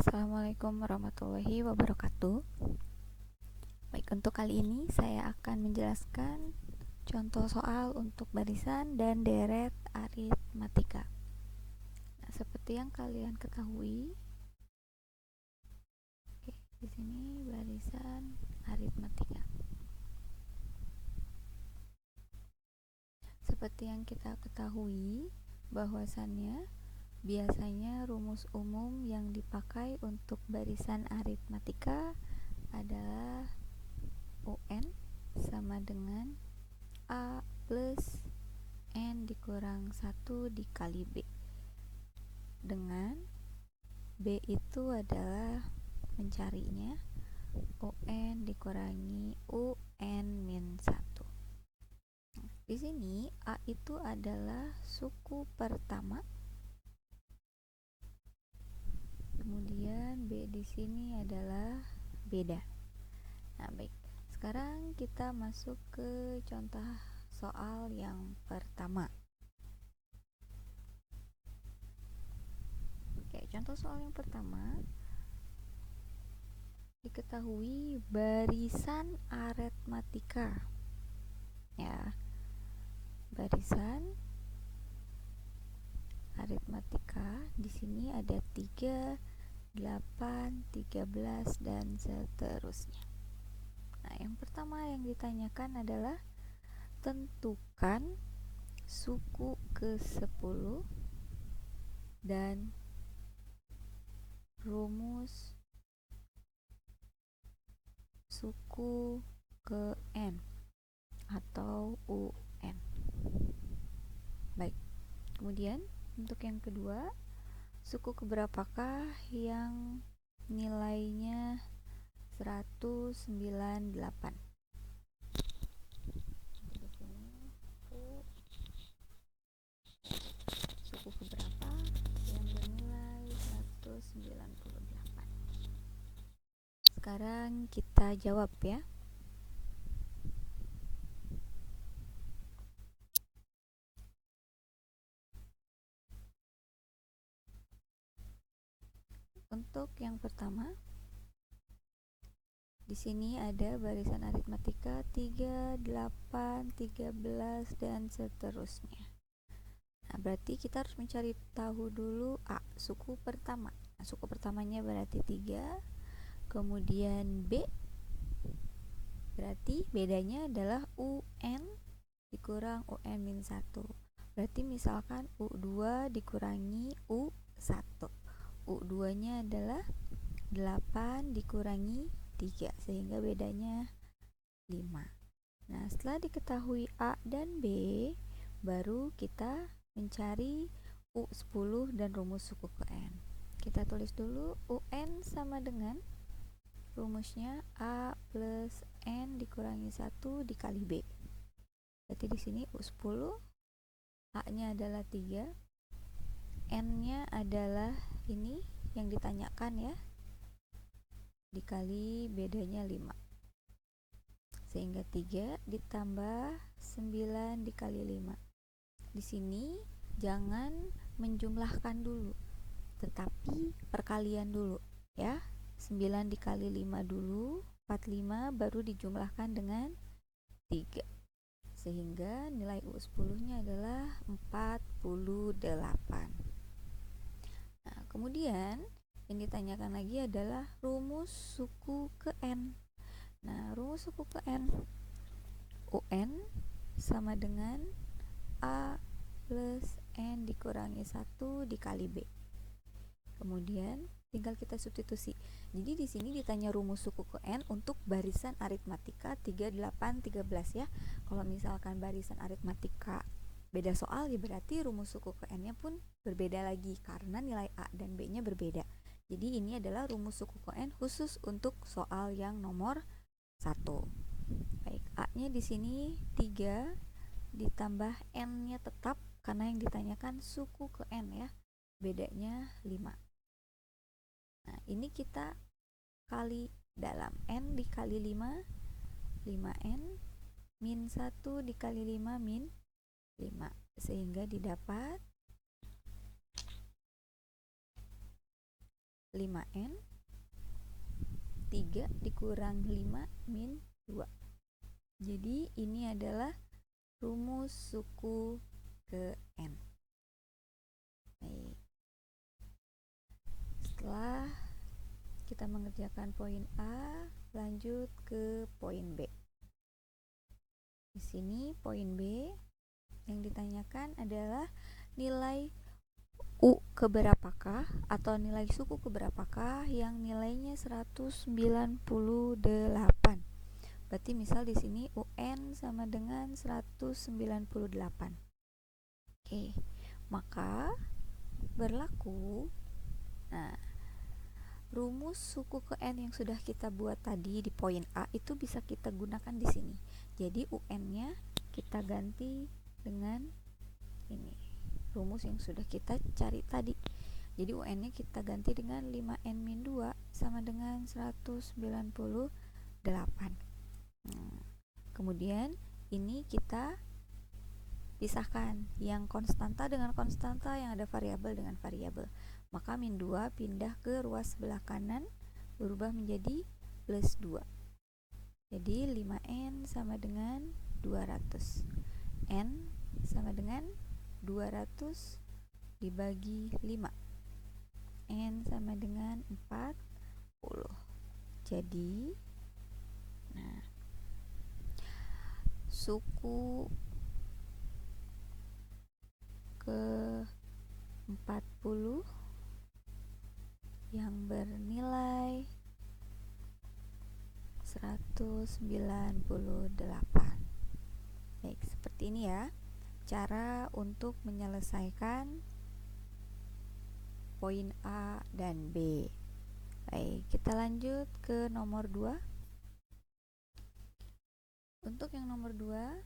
Assalamualaikum warahmatullahi wabarakatuh. Baik, untuk kali ini saya akan menjelaskan contoh soal untuk barisan dan deret aritmatika. Nah, seperti yang kalian ketahui, di sini barisan aritmatika. Seperti yang kita ketahui, bahwasannya biasanya rumus umum yang dipakai untuk barisan aritmatika adalah UN sama dengan A plus N dikurang 1 dikali B, dengan B itu adalah mencarinya UN dikurangi UN min 1. Di sini A itu adalah suku pertama, kemudian B di sini adalah beda. Nah, baik. Sekarang kita masuk ke contoh soal yang pertama. Oke, contoh soal yang pertama. Diketahui barisan aritmatika. Ya. Barisan aritmatika di sini ada 3, 8, 13 dan seterusnya. Nah, yang pertama yang ditanyakan adalah tentukan suku ke-10 dan rumus suku ke N atau UN. Baik, kemudian untuk yang kedua, suku keberapakah yang nilainya 198? Suku keberapa yang bernilai 198? Sekarang kita jawab ya. Untuk yang pertama, di sini ada barisan aritmatika 3, 8, 13 dan seterusnya. Nah, berarti kita harus mencari tahu dulu A, suku pertama. Nah, suku pertamanya berarti 3. Kemudian B, berarti bedanya adalah UN dikurang UN min 1. Berarti misalkan U2 dikurangi U1. U2 nya adalah 8 dikurangi 3, sehingga bedanya 5. Nah, setelah diketahui A dan B, baru kita mencari U10 dan rumus suku ke N. Kita tulis dulu UN sama dengan rumusnya A plus N dikurangi 1 dikali B. Berarti di sini U10, A-nya adalah 3, N-nya adalah ini yang ditanyakan ya, dikali bedanya 5. Sehingga 3 ditambah 9 dikali 5. Di sini jangan menjumlahkan dulu, tetapi perkalian dulu ya. 9 dikali 5 dulu, 45, baru dijumlahkan dengan 3. Sehingga nilai U10-nya adalah 48. Nah, kemudian yang ditanyakan lagi adalah rumus suku ke N. Nah, rumus suku ke N, UN sama dengan A plus N dikurangi 1 dikali B. Kemudian tinggal kita substitusi. Jadi di sini ditanya rumus suku ke N untuk barisan aritmatika 3, 8, 13 ya. Kalau misalkan barisan aritmatika beda soal, ya berarti rumus suku ke N-nya pun berbeda lagi karena nilai A dan B-nya berbeda. Jadi ini adalah rumus suku ke N khusus untuk soal yang nomor 1. Baik, A-nya di sini 3 ditambah N-nya tetap karena yang ditanyakan suku ke N ya. Bedanya 5. Nah, ini kita kali dalam N dikali 5, 5N min 1 dikali 5 min 5, sehingga didapat 5N 3 dikurang 5 min 2. Jadi ini adalah rumus suku ke N. Baik. Setelah kita mengerjakan poin A, lanjut ke poin B. Di sini poin B yang ditanyakan adalah nilai U keberapakah atau nilai suku keberapakah yang nilainya 198. Berarti misal di sini UN sama dengan 198. Oke, maka berlaku rumus suku ke N yang sudah kita buat tadi di poin A itu bisa kita gunakan di sini. Jadi UN-nya kita ganti dengan ini, rumus yang sudah kita cari tadi. Jadi UN-nya kita ganti dengan 5N-2 sama dengan 198. Kemudian ini kita pisahkan yang konstanta dengan konstanta, yang ada variabel dengan variabel. Maka min 2 pindah ke ruas sebelah kanan, berubah menjadi plus 2. Jadi 5N sama dengan 200. N sama dengan 200 dibagi 5. N sama dengan 40. Jadi suku ke 40 yang bernilai 198. Baik, seperti ini ya cara untuk menyelesaikan poin A dan B. Baik, kita lanjut ke nomor 2. Untuk yang nomor 2,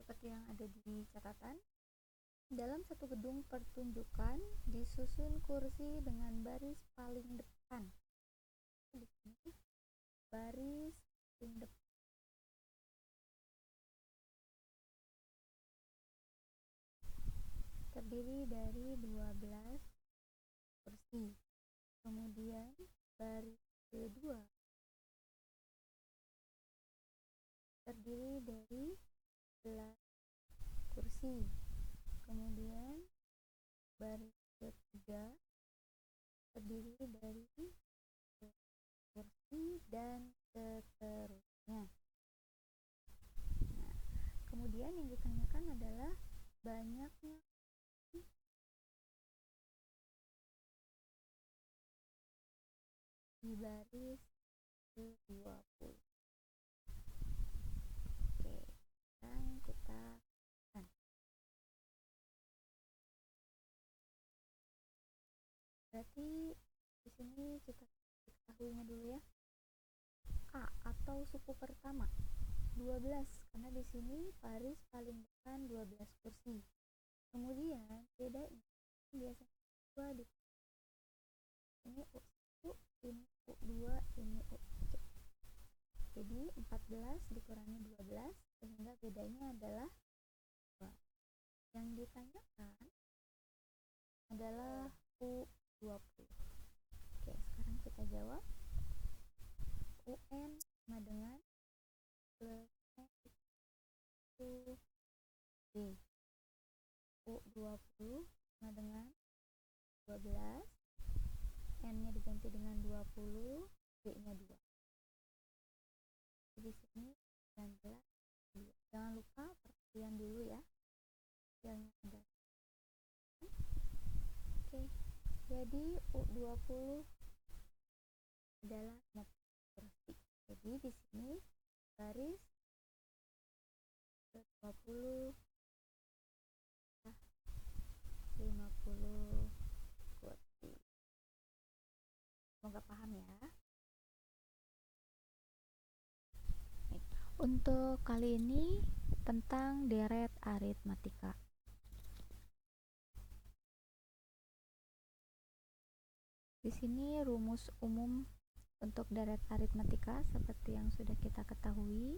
seperti yang ada di catatan, dalam satu gedung pertunjukan disusun kursi dengan baris paling depan. Di sini baris paling depan terdiri dari 12 kursi. Kemudian baris kedua terdiri dari 11 kursi. Kemudian baris ketiga terdiri dari kursi dan seterusnya. Nah, kemudian yang ditanyakan adalah banyaknya di baris ke-20. Oke, sekarang kita berarti di sini kita ketahuinya dulu ya. A atau suku pertama 12, karena di sini baris paling depan 12 kursi. Kemudian bedanya biasanya 2 di ini U1, ini U2, ini U3. Jadi 14 dikurangi 12 sehingga bedanya adalah 2. Yang ditanyakan adalah U20. Oke, sekarang kita jawab. UN sama dengan plus N B. U20 sama dengan 12. N-nya diganti dengan 20, B-nya 2. Di sini 19. Jangan lupa perhatian dulu ya. Yang ada. Oke. Jadi U20 adalah 50 kursi. Jadi di sini baris 20 50 kursi. Semoga paham ya. Baik. Untuk kali ini tentang deret aritmatika. Di sini rumus umum Untuk deret aritmatika seperti yang sudah kita ketahui,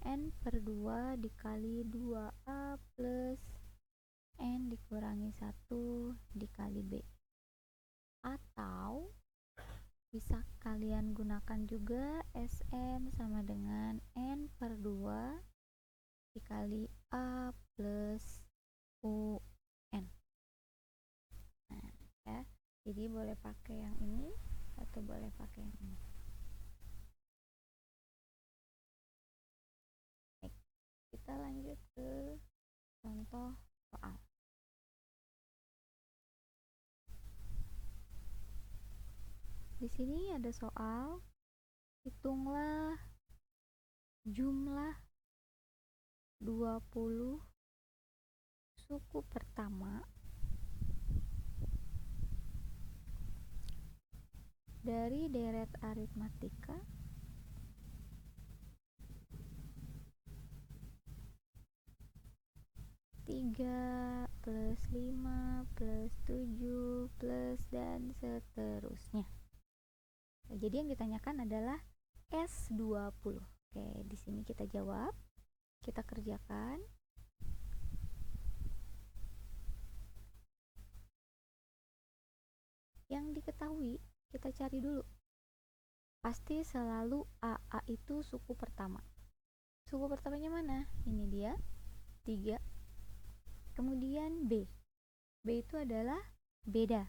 N per 2 dikali 2A plus N dikurangi 1 dikali B. Atau bisa kalian gunakan juga Sn sama dengan N per 2 dikali A plus UN. Nah, ya. Jadi boleh pakai yang ini atau boleh pakai yang ini. Baik, kita lanjut ke contoh soal. Di sini ada soal, hitunglah jumlah 20 suku pertama dari deret aritmatika 3 plus 5 plus 7 plus dan seterusnya. Jadi yang ditanyakan adalah S20. Oke, di sini kita jawab, kita kerjakan. Yang diketahui kita cari dulu. Pasti selalu A itu suku pertama. Suku pertamanya mana? Ini dia, 3. Kemudian B. B itu adalah beda.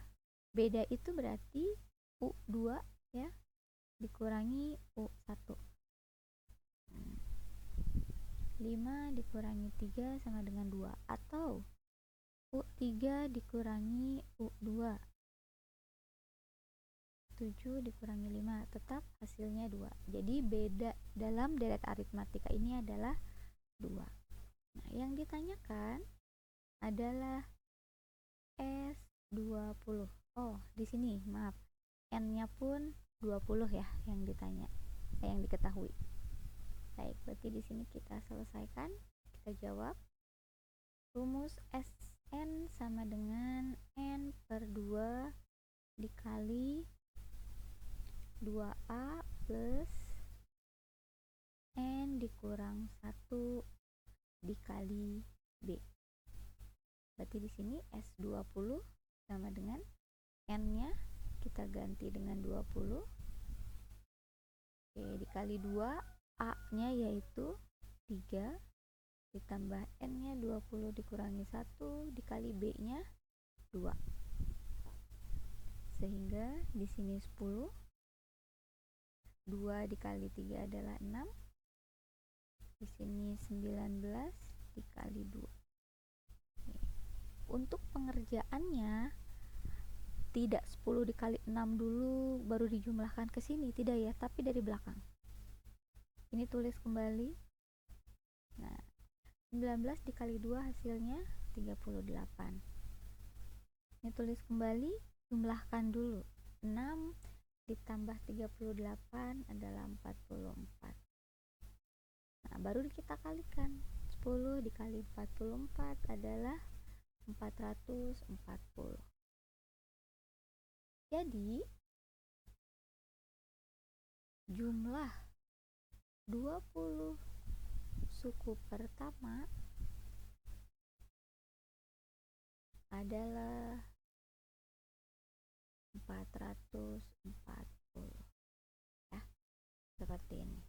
Beda itu berarti U2 ya, dikurangi U1. 5 dikurangi 3 sama dengan 2. Atau U3 dikurangi U2. 7 dikurangi 5, tetap hasilnya 2. Jadi beda dalam deret aritmatika ini adalah 2. Nah, yang ditanyakan adalah S20. Oh, di sini maaf, N-nya pun 20 ya yang ditanya, yang diketahui. Baik, berarti di sini kita selesaikan. Kita jawab. Rumus Sn sama dengan N per 2 dikali 2A plus N dikurang 1 dikali B. Berarti di sini S20 sama dengan N-nya kita ganti dengan 20. Oke, dikali 2, A-nya yaitu 3 ditambah N-nya 20 dikurangi 1 dikali B-nya 2. Sehingga di sini 10. 2 dikali 3 adalah 6. Di sini 19 dikali 2. Oke. Untuk pengerjaannya tidak 10 dikali 6 dulu baru dijumlahkan ke sini, tidak ya, tapi dari belakang. Ini tulis kembali. Nah, 19 dikali 2 hasilnya 38. Ini tulis kembali, jumlahkan dulu. 6 ditambah 38 adalah 44. Nah, baru kita kalikan. 10 dikali 44 adalah 440. Jadi, jumlah 20 suku pertama adalah 440 ya, seperti ini.